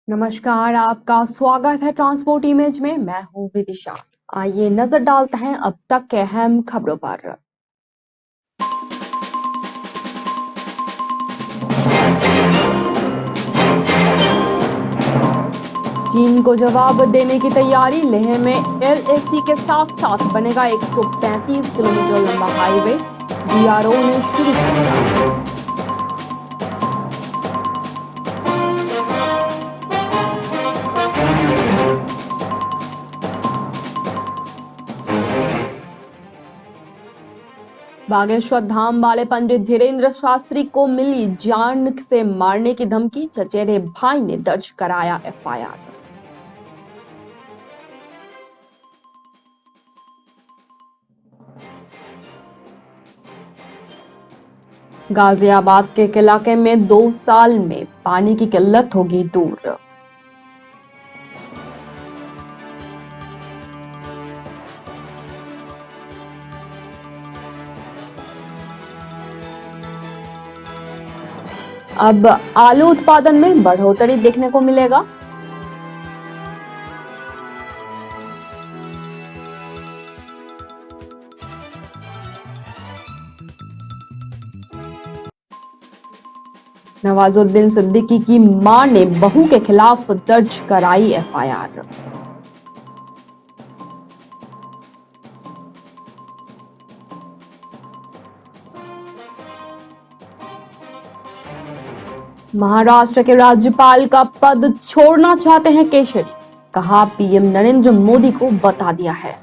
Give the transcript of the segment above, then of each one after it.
नमस्कार, आपका स्वागत है ट्रांसपोर्ट इमेज में। मैं हूं विदिशा। आइए नजर डालते हैं अब तक के अहम खबरों पर। चीन को जवाब देने की तैयारी। लेह में एलएसी के साथ साथ बनेगा 135 किलोमीटर लंबा हाईवे। बीआरओ ने शुरू किया। बागेश्वर धाम वाले पंडित धीरेन्द्र शास्त्री को मिली जान से मारने की धमकी। चचेरे भाई ने दर्ज कराया एफआईआर। गाजियाबाद के एक इलाके में 2 साल में पानी की किल्लत होगी दूर। अब आलू उत्पादन में बढ़ोतरी देखने को मिलेगा। नवाजुद्दीन सिद्दीकी की मां ने बहू के खिलाफ दर्ज कराई एफआईआर। महाराष्ट्र के राज्यपाल का पद छोड़ना चाहते हैं केसरी। कहा पीएम नरेंद्र मोदी को बता दिया है।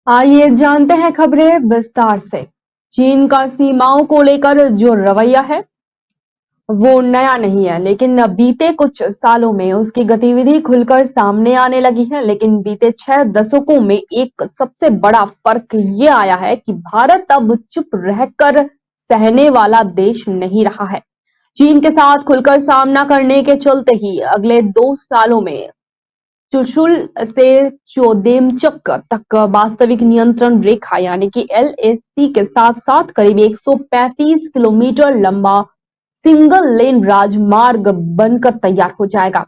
आइए जानते हैं खबरें विस्तार से। चीन का सीमाओं को लेकर जो रवैया है वो नया नहीं है, लेकिन बीते कुछ सालों में उसकी गतिविधि खुलकर सामने आने लगी है। लेकिन बीते 6 दशकों में एक सबसे बड़ा फर्क ये आया है कि भारत अब चुप रहकर सहने वाला देश नहीं रहा है। चीन के साथ खुलकर सामना करने के चलते ही अगले 2 सालों में चुशुल से चोदेमचक तक वास्तविक नियंत्रण रेखा यानी कि एलएसी के साथ साथ करीब 135 किलोमीटर लंबा सिंगल लेन राजमार्ग बनकर तैयार हो जाएगा।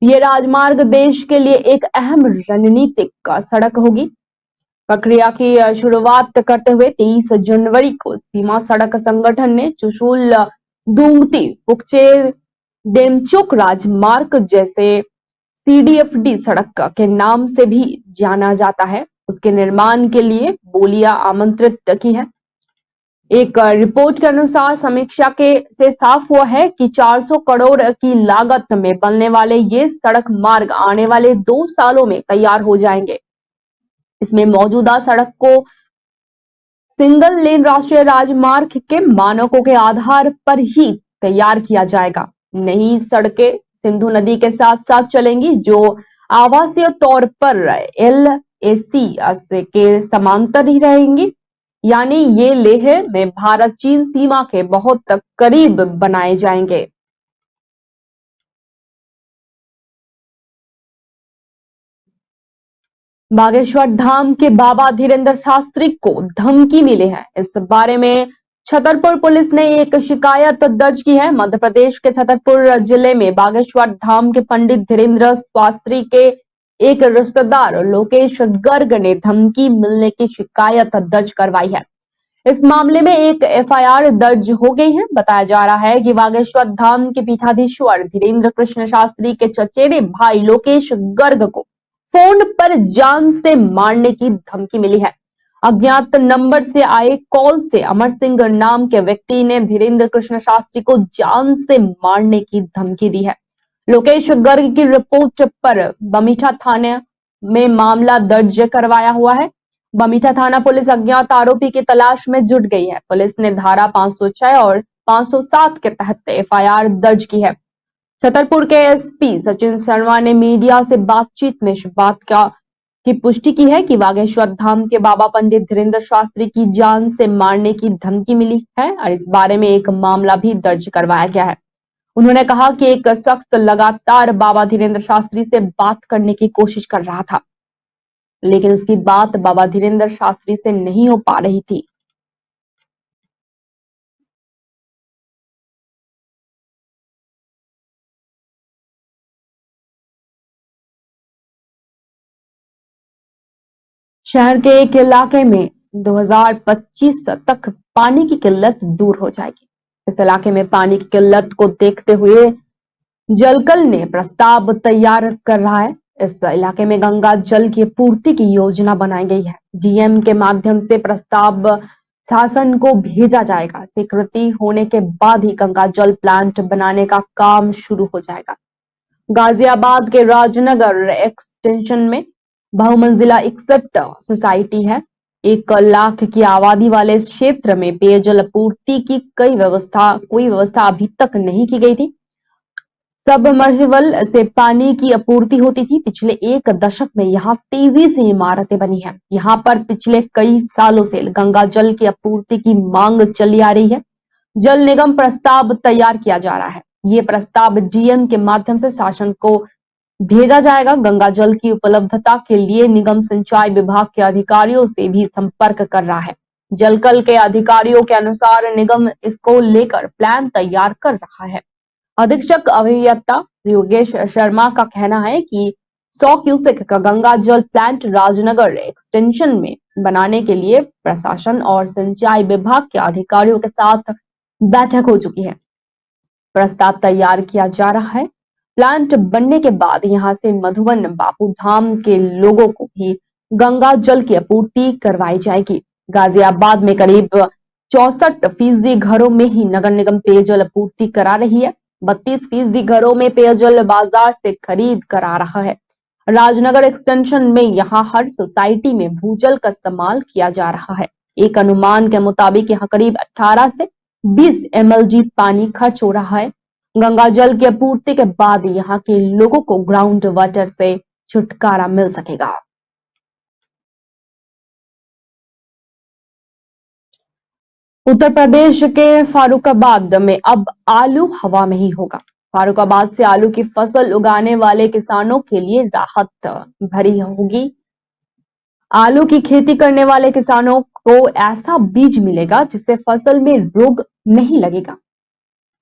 ये राजमार्ग देश के लिए एक अहम रणनीतिक सड़क होगी। प्रक्रिया की शुरुआत करते हुए 23 जनवरी को सीमा सड़क संगठन ने चुशुल दुंगती फुकचे डेमचोक राजमार्ग, जैसे सीडीएफडी सड़क के नाम से भी जाना जाता है, उसके निर्माण के लिए बोलियां आमंत्रित की है। एक रिपोर्ट के अनुसार समीक्षा के से साफ हुआ है कि 400 करोड़ की लागत में बनने वाले ये सड़क मार्ग आने वाले 2 सालों में तैयार हो जाएंगे। इसमें मौजूदा सड़क को सिंगल लेन राष्ट्रीय राजमार्ग के मानकों के आधार पर ही तैयार किया जाएगा। नई सड़कें सिंधु नदी के साथ साथ चलेंगी, जो आवासीय तौर पर एलएसी के समांतर ही रहेंगी। यानी ये लेह में भारत चीन सीमा के बहुत करीब बनाए जाएंगे। बागेश्वर धाम के बाबा धीरेन्द्र शास्त्री को धमकी मिली है। इस बारे में छतरपुर पुलिस ने एक शिकायत दर्ज की है। मध्य प्रदेश के छतरपुर जिले में बागेश्वर धाम के पंडित धीरेन्द्र शास्त्री के एक रिश्तेदार लोकेश गर्ग ने धमकी मिलने की शिकायत दर्ज करवाई है। इस मामले में एक एफआईआर दर्ज हो गई है। बताया जा रहा है कि बागेश्वर धाम के पीठाधीश्वर धीरेन्द्र कृष्ण शास्त्री के चचेरे भाई लोकेश गर्ग को फोन पर जान से मारने की धमकी मिली है। अज्ञात नंबर से आए कॉल से अमर सिंह नाम के व्यक्ति ने धीरेन्द्र कृष्ण शास्त्री को जान से मारने की धमकी दी है। लोकेश गर्ग की रिपोर्ट पर बमीठा थाने में मामला दर्ज करवाया हुआ है। बमीठा थाना पुलिस अज्ञात आरोपी की तलाश में जुट गई है। पुलिस ने धारा 506 और 507 के तहत एफआईआर दर्ज की है। छतरपुर के एसपी सचिन शर्मा ने मीडिया से बातचीत में इस बात की पुष्टि की है कि बागेश्वर धाम के बाबा पंडित धीरेन्द्र शास्त्री की जान से मारने की धमकी मिली है और इस बारे में एक मामला भी दर्ज करवाया गया है। उन्होंने कहा कि एक शख्स लगातार बाबा धीरेन्द्र शास्त्री से बात करने की कोशिश कर रहा था। लेकिन उसकी बात बाबा धीरेन्द्र शास्त्री से नहीं हो पा रही थी। शहर के एक इलाके में 2025 तक पानी की किल्लत दूर हो जाएगी। इस इलाके में पानी की किल्लत को देखते हुए जलकल ने प्रस्ताव तैयार कर रहा है। इस इलाके में गंगा जल की पूर्ति की योजना बनाई गई है। डीएम के माध्यम से प्रस्ताव शासन को भेजा जाएगा। स्वीकृति होने के बाद ही गंगा जल प्लांट बनाने का काम शुरू हो जाएगा। गाजियाबाद के राजनगर एक्सटेंशन में बहुमंजिला 61 सोसाइटी है। 1 लाख की आबादी वाले इस क्षेत्र में पेयजल आपूर्ति की कोई व्यवस्था अभी तक नहीं की गई थी। सबमर्सिबल से पानी की आपूर्ति होती थी। पिछले 1 दशक में यहाँ तेजी से इमारतें बनी हैं। यहाँ पर पिछले कई सालों से गंगा जल की आपूर्ति की मांग चली आ रही है। जल निगम प्रस्ताव तैयार किया जा रहा है। ये प्रस्ताव डीएम के माध्यम से शासन को भेजा जाएगा। गंगा जल की उपलब्धता के लिए निगम सिंचाई विभाग के अधिकारियों से भी संपर्क कर रहा है। जलकल के अधिकारियों के अनुसार निगम इसको लेकर प्लान तैयार कर रहा है। अधीक्षक अभियंता योगेश शर्मा का कहना है कि 100 क्यूसेक का गंगा जल प्लांट राजनगर एक्सटेंशन में बनाने के लिए प्रशासन और सिंचाई विभाग के अधिकारियों के साथ बैठक हो चुकी है। प्रस्ताव तैयार किया जा रहा है। प्लांट बनने के बाद यहां से मधुबन बापू धाम के लोगों को भी गंगा जल की आपूर्ति करवाई जाएगी। गाजियाबाद में करीब 64% घरों में ही नगर निगम पेयजल आपूर्ति करा रही है। 32% घरों में पेयजल बाजार से खरीद करा रहा है। राजनगर एक्सटेंशन में यहाँ हर सोसाइटी में भूजल का इस्तेमाल किया जा रहा है। एक अनुमान के मुताबिक यहाँ करीब 18 से 20 mlg पानी खर्च हो रहा है। गंगा जल की आपूर्ति के बाद यहाँ के लोगों को ग्राउंड वाटर से छुटकारा मिल सकेगा। उत्तर प्रदेश के फारुखाबाद में अब आलू हवा में ही होगा। फारुखाबाद से आलू की फसल उगाने वाले किसानों के लिए राहत भरी होगी। आलू की खेती करने वाले किसानों को ऐसा बीज मिलेगा जिससे फसल में रोग नहीं लगेगा।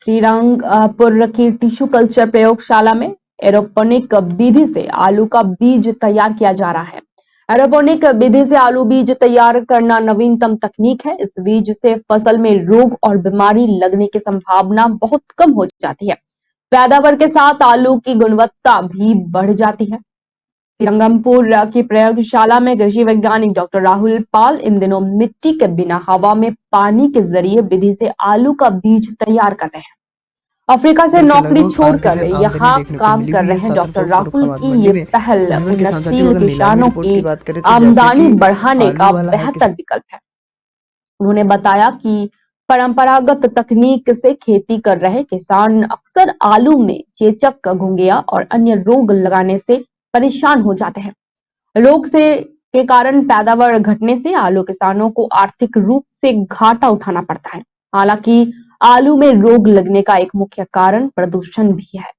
श्रीरंगपुर की टिश्यू कल्चर प्रयोगशाला में एरोपोनिक विधि से आलू का बीज तैयार किया जा रहा है। एरोपोनिक विधि से आलू बीज तैयार करना नवीनतम तकनीक है। इस बीज से फसल में रोग और बीमारी लगने की संभावना बहुत कम हो जाती है। पैदावार के साथ आलू की गुणवत्ता भी बढ़ जाती है। श्रीरंगपुर की प्रयोगशाला में कृषि वैज्ञानिक डॉक्टर राहुल पाल इन दिनों मिट्टी के बिना हवा में पानी के जरिए विधि से आलू का बीज तैयार कर रहे हैं। अफ्रीका से नौकरी छोड़कर यहाँ काम कर रहे हैं डॉक्टर राहुल की ये पहल उन्नतशील किसानों की आमदनी बढ़ाने का बेहतर विकल्प है। उन्होंने बताया कि परंपरागत तकनीक से खेती कर रहे किसान अक्सर आलू में चेचक, घुंघिया और अन्य रोग लगाने से परेशान हो जाते हैं। रोग से के कारण पैदावार घटने से आलू किसानों को आर्थिक रूप से घाटा उठाना पड़ता है। हालांकि आलू में रोग लगने का एक मुख्य कारण प्रदूषण भी है।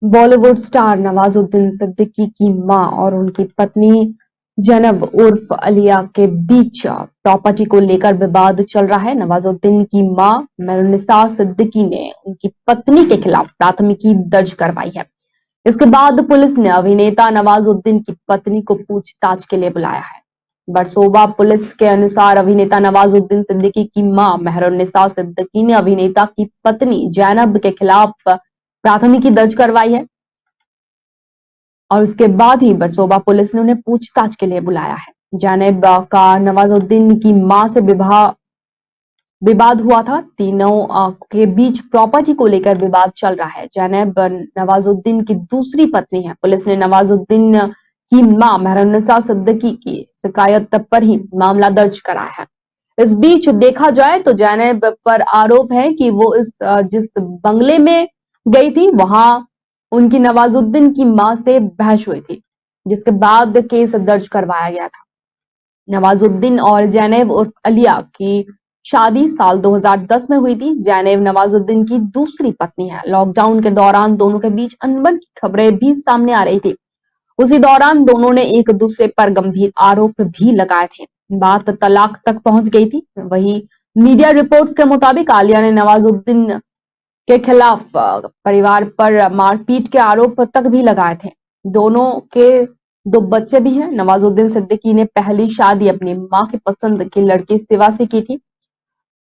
बॉलीवुड स्टार नवाजुद्दीन सिद्दीकी की मां और उनकी पत्नी जैनब उर्फ अलिया के बीच प्रॉपर्टी को लेकर विवाद चल रहा है। नवाजुद्दीन की मां मेहरुन्निसा सिद्दीकी ने उनकी पत्नी के खिलाफ प्राथमिकी दर्ज करवाई है। इसके बाद पुलिस ने अभिनेता नवाजुद्दीन की पत्नी को पूछताछ के लिए बुलाया है। बरसोबा पुलिस के अनुसार अभिनेता नवाजुद्दीन सिद्दीकी की मां मेहरुन्निसा सिद्दीकी ने अभिनेता की पत्नी जैनब के खिलाफ प्राथमिकी दर्ज करवाई है और उसके बाद ही बरसोबा पुलिस ने उन्हें पूछताछ के लिए बुलाया है। जैनब का नवाजुद्दीन की मां से विवाद हुआ था। तीनों के बीच प्रॉपर्टी को लेकर विवाद चल रहा है। जैनब नवाजुद्दीन की दूसरी पत्नी है। पुलिस ने नवाजुद्दीन की मां मेहरुन्निसा सिद्दीकी की शिकायत पर ही मामला दर्ज कराया है। इस बीच देखा जाए तो जैनब पर आरोप है कि वो जिस बंगले में गई थी वहां उनकी नवाजुद्दीन की मां से बहस हुई थी, जिसके बाद केस दर्ज करवाया गया था। नवाजुद्दीन और जैनब उर्फ अलिया की शादी साल 2010 में हुई थी। जैनब नवाजुद्दीन की दूसरी पत्नी है। लॉकडाउन के दौरान दोनों के बीच अनबन की खबरें भी सामने आ रही थी। उसी दौरान दोनों ने एक दूसरे पर गंभीर आरोप भी लगाए थे। बात तलाक तक पहुंच गई थी। वहीं मीडिया रिपोर्ट्स के मुताबिक आलिया ने नवाजुद्दीन के खिलाफ परिवार पर मारपीट के आरोप तक भी लगाए थे। दोनों के दो बच्चे भी हैं। नवाजुद्दीन सिद्दीकी ने पहली शादी अपनी मां की पसंद की लड़की सिवा से की थी।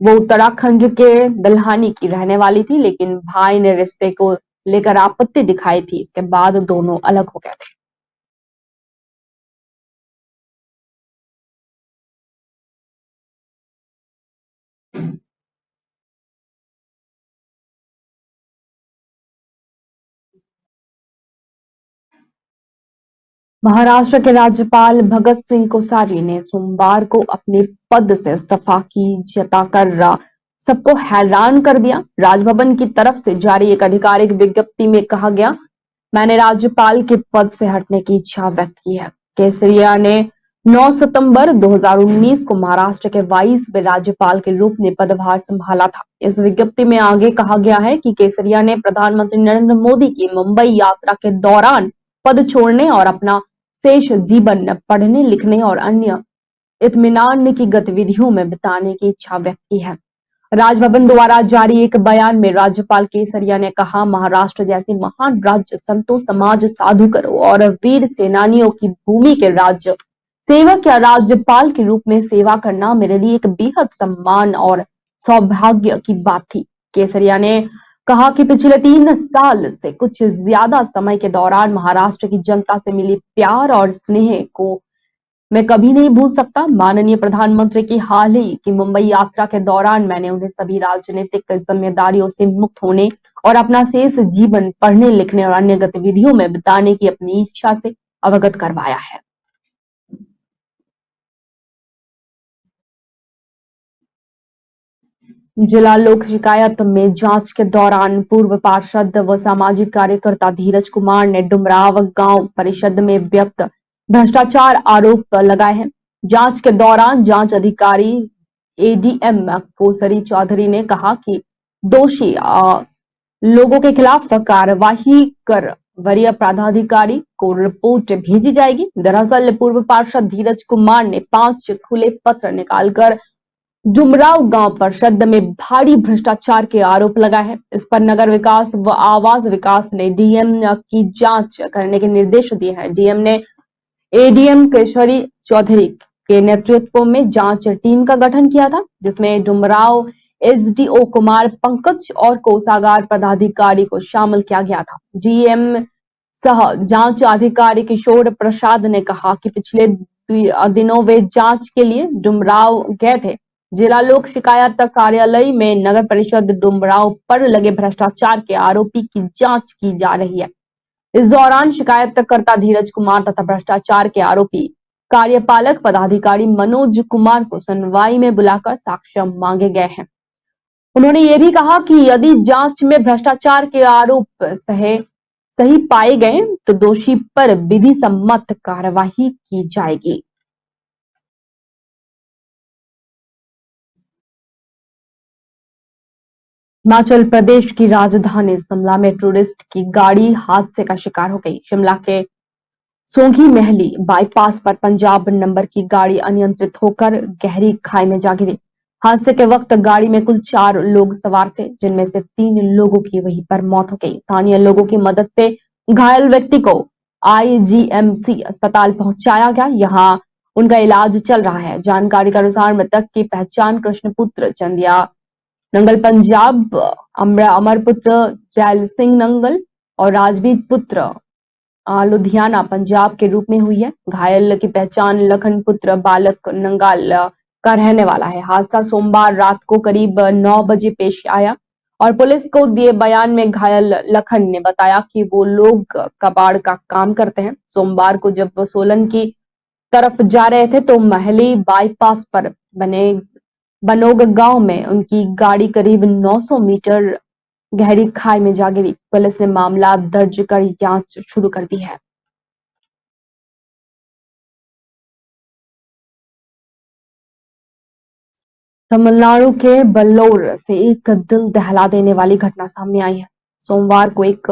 वो उत्तराखंड के दल्हानी की रहने वाली थी, लेकिन भाई ने रिश्ते को लेकर आपत्ति दिखाई थी। इसके बाद दोनों अलग हो गए थे। महाराष्ट्र के राज्यपाल भगत सिंह कोश्यारी ने सोमवार को अपने पद से इस्तीफा की जताकर सबको हैरान कर दिया। राजभवन की तरफ से जारी एक आधिकारिक विज्ञप्ति में कहा गया, मैंने राज्यपाल के पद से हटने की इच्छा व्यक्त की है। केसरिया ने 9 सितंबर 2019 को महाराष्ट्र के 22वें राज्यपाल के रूप में पदभार संभाला था। इस विज्ञप्ति में आगे कहा गया है कि केसरिया ने प्रधानमंत्री नरेंद्र मोदी की मुंबई यात्रा के दौरान पद छोड़ने और अपना शेष जीवन पढ़ने लिखने और अन्य इत्मीनान की गतिविधियों में बिताने की इच्छा व्यक्त की है। राजभवन द्वारा जारी एक बयान में राज्यपाल केसरिया ने कहा, महाराष्ट्र जैसे महान राज्य संतों, समाज साधुकरों और वीर सेनानियों की भूमि के राज्य सेवक या राज्यपाल के रूप में सेवा करना मेरे लिए एक बेहद सम्मान और सौभाग्य की बात थी। केसरिया ने कहा कि पिछले 3 साल से कुछ ज्यादा समय के दौरान महाराष्ट्र की जनता से मिली प्यार और स्नेह को मैं कभी नहीं भूल सकता। माननीय प्रधानमंत्री की हाल ही की मुंबई यात्रा के दौरान मैंने उन्हें सभी राजनीतिक जिम्मेदारियों से मुक्त होने और अपना शेष जीवन पढ़ने लिखने और अन्य गतिविधियों में बिताने की अपनी इच्छा से अवगत करवाया है। जिला लोक शिकायत में जांच के दौरान पूर्व पार्षद व सामाजिक कार्यकर्ता धीरज कुमार ने डुमराव गांव परिषद में व्यक्त भ्रष्टाचार आरोप लगाए हैं। जांच के दौरान जांच अधिकारी एडीएम कोसरी चौधरी ने कहा कि दोषी लोगों के खिलाफ कार्यवाही कर वरीय पदाधिकारी को रिपोर्ट भेजी जाएगी। दरअसल पूर्व पार्षद धीरज कुमार ने 5 खुले पत्र निकालकर डुमराव गांव परिषद में भारी भ्रष्टाचार के आरोप लगाए हैं। इस पर नगर विकास व आवास विकास ने डीएम की जांच करने के निर्देश दिए हैं। डीएम ने एडीएम केशरी चौधरी के नेतृत्व में जांच टीम का गठन किया था, जिसमें डुमराव एसडीओ कुमार पंकज और कोषागार पदाधिकारी को शामिल किया गया था। डीएम सह जांच अधिकारी किशोर प्रसाद ने कहा कि पिछले दिनों वे जांच के लिए डुमराव गए थे। जिला लोक शिकायत कार्यालय में नगर परिषद डुमराव पर लगे भ्रष्टाचार के आरोपी की जांच की जा रही है। इस दौरान शिकायतकर्ता धीरज कुमार तथा भ्रष्टाचार के आरोपी कार्यपालक पदाधिकारी मनोज कुमार को सुनवाई में बुलाकर साक्ष्य मांगे गए हैं। उन्होंने ये भी कहा कि यदि जांच में भ्रष्टाचार के आरोप सही पाए गए तो दोषी पर विधि सम्मत कार्यवाही की जाएगी। हिमाचल प्रदेश की राजधानी शिमला में टूरिस्ट की गाड़ी हादसे का शिकार हो गई। शिमला के सोंघी महली बाईपास पर पंजाब नंबर की गाड़ी अनियंत्रित होकर गहरी खाई में जा गिरी। हादसे के वक्त गाड़ी में कुल 4 लोग सवार थे, जिनमें से 3 लोगों की वहीं पर मौत हो गई। स्थानीय लोगों की मदद से घायल व्यक्ति को आईजीएमसी अस्पताल पहुंचाया गया। यहाँ उनका इलाज चल रहा है। जानकारी के अनुसार मृतक की पहचान कृष्णपुत्र चंदिया नंगल पंजाब, अमरपुत्र जैल सिंह नंगल और राजवीर पुत्र लुधियाना पंजाब के रूप में हुई है। घायल की पहचान लखन पुत्र बालक नंगाल का रहने वाला है। हादसा सोमवार रात को करीब 9 बजे पेश आया और पुलिस को दिए बयान में घायल लखन ने बताया कि वो लोग कबाड़ का काम करते हैं। सोमवार को जब वो सोलन की तरफ जा रहे थे तो महली बाईपास पर बने बनोग गांव में उनकी गाड़ी करीब 900 मीटर गहरी खाई में जा गिरी। पुलिस ने मामला दर्ज कर जांच शुरू कर दी है। तमिलनाडु के बल्लौर से एक दिल दहला देने वाली घटना सामने आई है। सोमवार को एक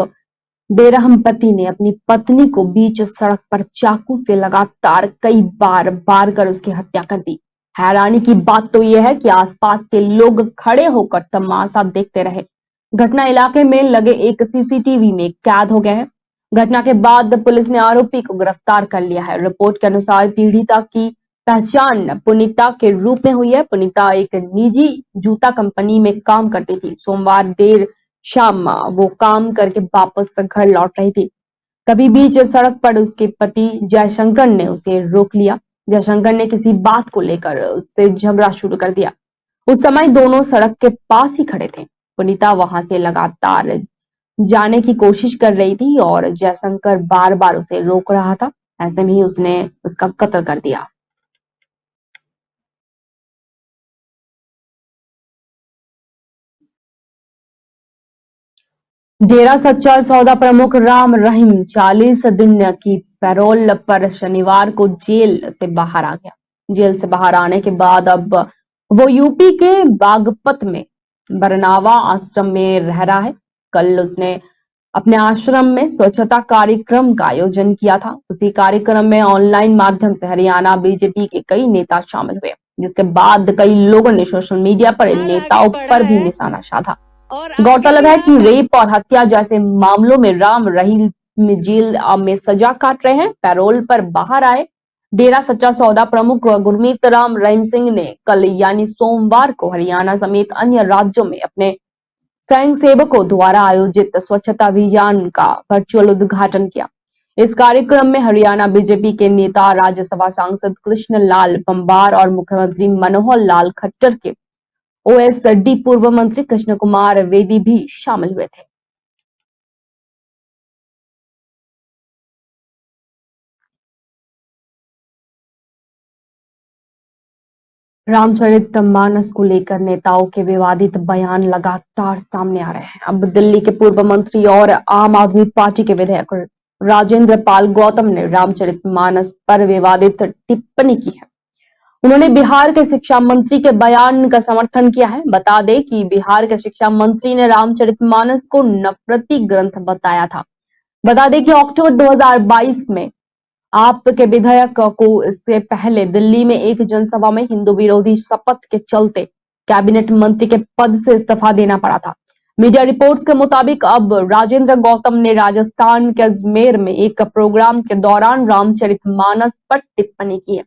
बेरहम पति ने अपनी पत्नी को बीच सड़क पर चाकू से लगातार कई बार वार कर उसकी हत्या कर दी। हैरानी की बात तो यह है कि आसपास के लोग खड़े होकर तमाशा देखते रहे। घटना इलाके में लगे एक सीसीटीवी में कैद हो गए हैं। घटना के बाद पुलिस ने आरोपी को गिरफ्तार कर लिया है। रिपोर्ट के अनुसार पीड़िता की पहचान पुनीता के रूप में हुई है। पुनीता एक निजी जूता कंपनी में काम करती थी। सोमवार देर शाम वो काम करके वापस घर लौट रही थी। तभी बीच सड़क पर उसके पति जयशंकर ने उसे रोक लिया। जयशंकर ने किसी बात को लेकर उससे झगड़ा शुरू कर दिया। उस समय दोनों सड़क के पास ही खड़े थे। पुनीता वहां से लगातार जाने की कोशिश कर रही थी और जयशंकर बार बार उसे रोक रहा था। ऐसे में ही उसने उसका कत्ल कर दिया। डेरा सच्चा सौदा प्रमुख राम रहीम 40 दिन की पैरोल पर शनिवार को जेल से बाहर आ गया। जेल से बाहर आने के बाद अब वो यूपी के बागपत में बरनावा आश्रम में रह रहा है। कल उसने अपने आश्रम में स्वच्छता कार्यक्रम का आयोजन किया था। उसी कार्यक्रम में ऑनलाइन माध्यम से हरियाणा बीजेपी के कई नेता शामिल हुए, जिसके बाद कई लोगों ने सोशल मीडिया पर इन नेताओं पर भी निशाना साधा। गौरतलब है कि रेप और हत्या जैसे मामलों में राम रहीम जेल में सजा काट रहे हैं। पैरोल पर बाहर आए डेरा सच्चा सौदा प्रमुख गुरमीत राम रहीम सिंह ने कल यानी सोमवार को हरियाणा समेत अन्य राज्यों में अपने स्वयं सेवकों द्वारा आयोजित स्वच्छता अभियान का वर्चुअल उद्घाटन किया। इस कार्यक्रम में हरियाणा बीजेपी के नेता राज्यसभा सांसद कृष्ण लाल पंवार और मुख्यमंत्री मनोहर लाल खट्टर के ओएसडी पूर्व मंत्री कृष्ण कुमार बेदी भी शामिल हुए थे। रामचरितमानस को लेकर नेताओं के विवादित बयान लगातार सामने आ रहे हैं। अब दिल्ली के पूर्व मंत्री और आम आदमी पार्टी के विधायक राजेंद्र पाल गौतम ने रामचरितमानस पर विवादित टिप्पणी की है। उन्होंने बिहार के शिक्षा मंत्री के बयान का समर्थन किया है। बता दें कि बिहार के शिक्षा मंत्री ने रामचरितमानस को नफरती ग्रंथ बताया था। बता दें कि अक्टूबर 2022 में आप के विधायक को इससे पहले दिल्ली में एक जनसभा में हिंदू विरोधी शपथ के चलते कैबिनेट मंत्री के पद से इस्तीफा देना पड़ा था। मीडिया रिपोर्ट्स के मुताबिक अब राजेंद्र गौतम ने राजस्थान के अजमेर में एक प्रोग्राम के दौरान रामचरितमानस पर टिप्पणी की है।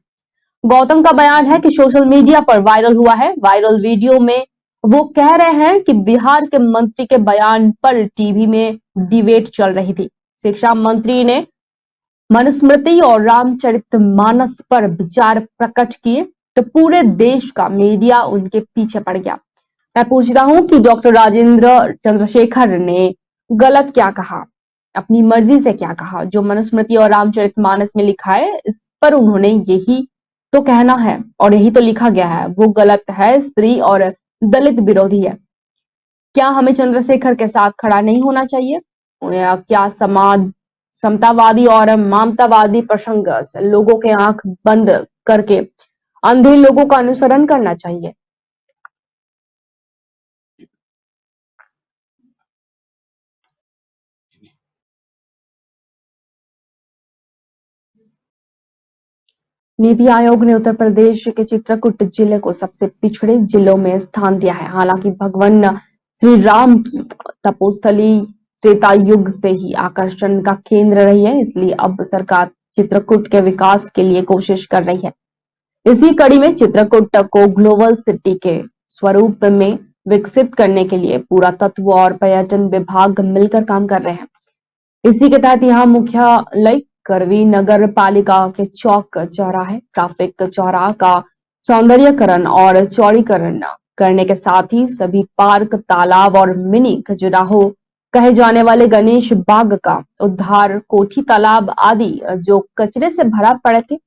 गौतम का बयान है कि सोशल मीडिया पर वायरल हुआ है। वायरल वीडियो में वो कह रहे हैं कि बिहार के मंत्री के बयान पर टीवी में डिबेट चल रही थी। शिक्षा मंत्री ने मनुस्मृति और रामचरितमानस पर विचार प्रकट किए तो पूरे देश का मीडिया उनके पीछे पड़ गया। मैं पूछता हूं कि डॉक्टर राजेंद्र चंद्रशेखर ने गलत क्या कहा, अपनी मर्जी से क्या कहा? जो मनुस्मृति और रामचरितमानस में लिखा है इस पर उन्होंने यही तो कहना है और यही तो लिखा गया है, वो गलत है, स्त्री और दलित विरोधी है। क्या हमें चंद्रशेखर के साथ खड़ा नहीं होना चाहिए? या क्या समाज समतावादी और ममतावादी प्रसंग लोगों के आंख बंद करके अंधे लोगों का अनुसरण करना चाहिए? नीति आयोग ने उत्तर प्रदेश के चित्रकूट जिले को सबसे पिछड़े जिलों में स्थान दिया है। हालांकि भगवान श्री राम की तपोस्थली त्रेता युग से ही आकर्षण का केंद्र रही है, इसलिए अब सरकार चित्रकूट के विकास के लिए कोशिश कर रही है। इसी कड़ी में चित्रकूट को ग्लोबल सिटी के स्वरूप में विकसित करने के लिए पुरातत्व और पर्यटन विभाग मिलकर काम कर रहे हैं। इसी के तहत यहाँ मुख्यालय करवी नगर पालिका के चौक चौराहे ट्रैफिक चौराहा का सौंदर्यकरण और चौड़ीकरण करने के साथ ही सभी पार्क तालाब और मिनी खजुराहो कहे जाने वाले गणेश बाग का उद्धार, कोठी तालाब आदि जो कचरे से भरा पड़े थे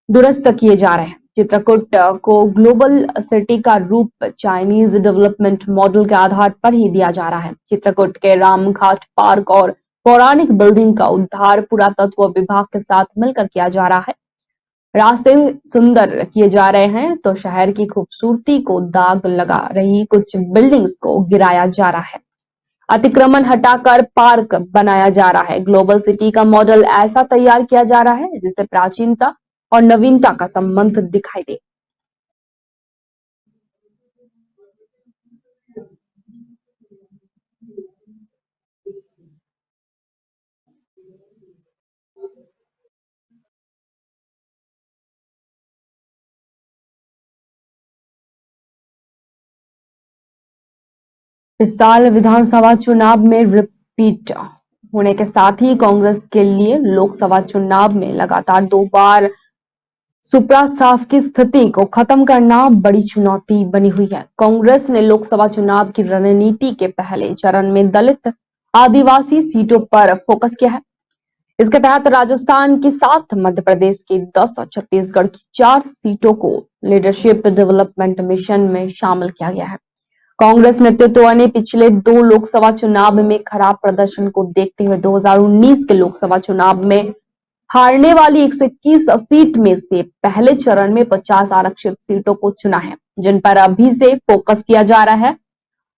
दुरुस्त किए जा रहे हैं। चित्रकूट को ग्लोबल सिटी का रूप चाइनीज डेवलपमेंट मॉडल के आधार पर ही दिया जा रहा है। चित्रकूट के रामघाट पार्क और पौराणिक बिल्डिंग का उद्धार पुरातत्व विभाग के साथ मिलकर किया जा रहा है। रास्ते सुंदर किए जा रहे हैं तो शहर की खूबसूरती को दाग लगा रही कुछ बिल्डिंग्स को गिराया जा रहा है। अतिक्रमण हटाकर पार्क बनाया जा रहा है। ग्लोबल सिटी का मॉडल ऐसा तैयार किया जा रहा है जिससे प्राचीनता और नवीनता का संबंध दिखाई दे। इस साल विधानसभा चुनाव में रिपीट होने के साथ ही कांग्रेस के लिए लोकसभा चुनाव में लगातार 2 बार सुप्रा साफ की स्थिति को खत्म करना बड़ी चुनौती बनी हुई है। कांग्रेस ने लोकसभा चुनाव की रणनीति के पहले चरण में दलित आदिवासी सीटों पर फोकस किया है। इसके तहत राजस्थान की 7, मध्य प्रदेश की 10 और छत्तीसगढ़ की 4 सीटों को लीडरशिप डेवलपमेंट मिशन में शामिल किया गया है। कांग्रेस नेतृत्व ने पिछले 2 लोकसभा चुनाव में खराब प्रदर्शन को देखते हुए 2019 के लोकसभा चुनाव में हारने वाली 121 सीट में से पहले चरण में 50 आरक्षित सीटों को चुना है, जिन पर अभी से फोकस किया जा रहा है।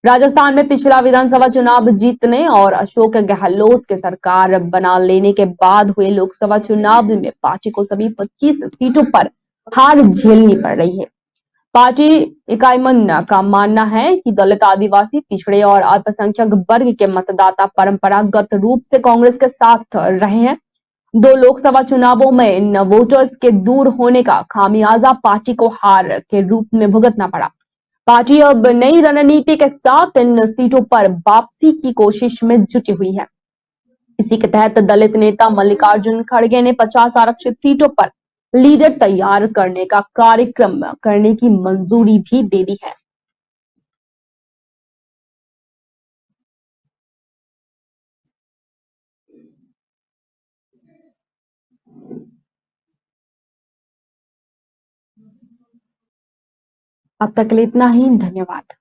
राजस्थान में पिछला विधानसभा चुनाव जीतने और अशोक गहलोत के सरकार बना लेने के बाद हुए लोकसभा चुनाव में पार्टी को सभी 25 सीटों पर हार झेलनी पड़ रही है। पार्टी इकाईमन का मानना है कि दलित, आदिवासी, पिछड़े और अल्पसंख्यक वर्ग के मतदाता परंपरागत रूप से कांग्रेस के साथ रहे हैं। 2 लोकसभा चुनावों में इन वोटर्स के दूर होने का खामियाजा पार्टी को हार के रूप में भुगतना पड़ा। पार्टी अब नई रणनीति के साथ इन सीटों पर वापसी की कोशिश में जुटी हुई है। इसी के तहत दलित नेता मल्लिकार्जुन खड़गे ने 50 आरक्षित सीटों पर लीडर तैयार करने का कार्यक्रम करने की मंजूरी भी दे दी है। अब तक के लिए इतना ही। धन्यवाद।